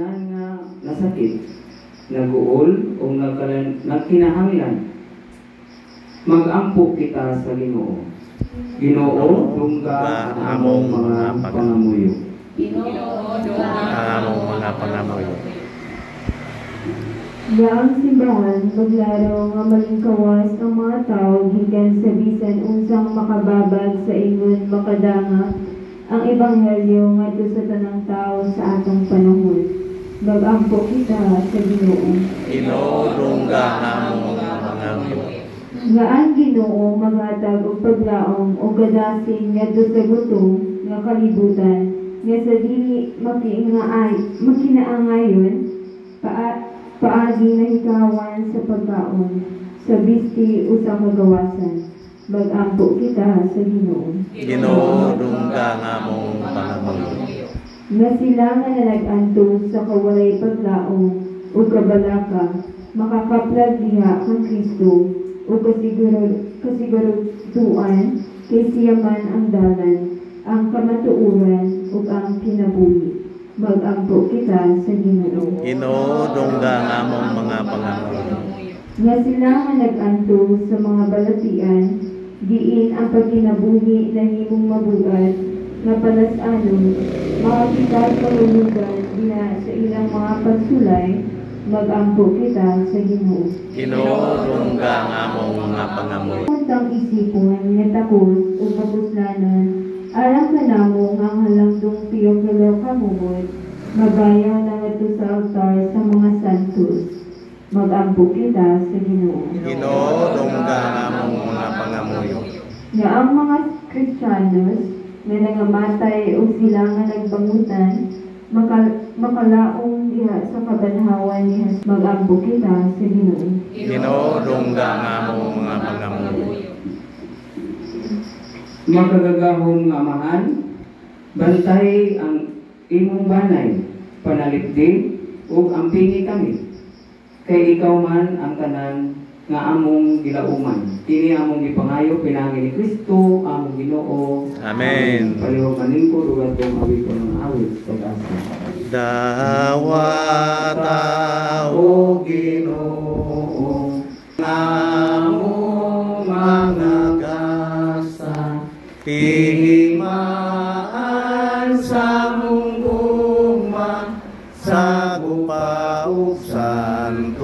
nga nasakit, naguol o nagkinahanglan, magampo kita sa Ginoo. Ginoo, dungga ang among mga pangamuyo. Ginoo, dungga ang among mga pangamuyo. Yaang simbahan, maglaro nga malingkawas ang mga tao gikan sa bisan unsang makababag sa ingon makadanga ang ebanghelyo ngadto sa tanang tao sa atong panahon. Magampo kita sa Ginoo. Ginoo, dungga ang among mga pangamuyo. Nga ang Ginoo maghatag og paglaom o gadasing ngadto sa gutom nga kalibutan nga sa dili makinaangayon paagi na hikawan sa pagkaon sa bisti o sa kagawasan. Magampo kita sa Ginoo. Ginoo, dungga ang among pangamuyo. Nga sila nga nag-antos sa kawalay paglaom o kabalaka makakaplag diha kang Kristo o kasiguruduan kay siya man ang dalan, ang kamatuoran o ang kinabuhi. Magampo kita sa Ginoo. Ginoo, dungga ang among mga pangamuyo. Nga sila nga nag-antos sa mga balatian, diin ang pagkinabuhi na himong mabugat, nga palasanon, makakitag kalulugan diha sa ilang mga pagsulay. Magampo kita sa Ginoo. Ginoo, dungga ang among mga pangamuyo. Untang isipon nga takos o kapuslanan, alang ka namo nga halangdong Teofilo kamubot, magayaw na ngadto sa altar sa mga santos. Magampo kita sa Ginoo. Ginoo, dungga ang among mga pangamuyo. Nga ang mga Kristiyanos nga nangamatay o sila nga nagbangutan, makalaong diha sa kabanhawan niya. Magampo kita sa Ginoo. Ginoo, dungga ang among mga pangamuyo. Makagagahon nga amahan, bantay ang imong banay, panalipdig ug ampingi kami. Kay ikaw man ang tanan nga among gilauman. Kini among gipangayo pinagi ni Kristo, among Ginoo. Amen. Palihog maning ko dugan tong awit ko ng awit pag-asa. Dawata o Ginoo, among mga gasa, tihimaan sa mungkuma, sa gupaog santosan.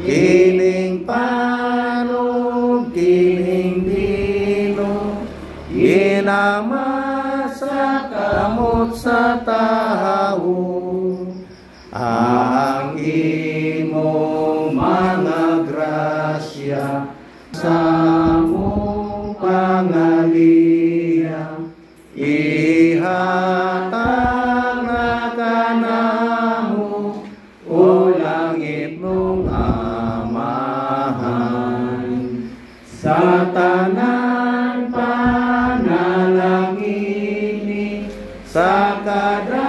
Kining panog, kining dino, ginama sa kamot sa tao, ang imong mga grasya sa mong pangaliya, ihatag na kanamo o langit mong amahan. Sa tanan panalangin sa kada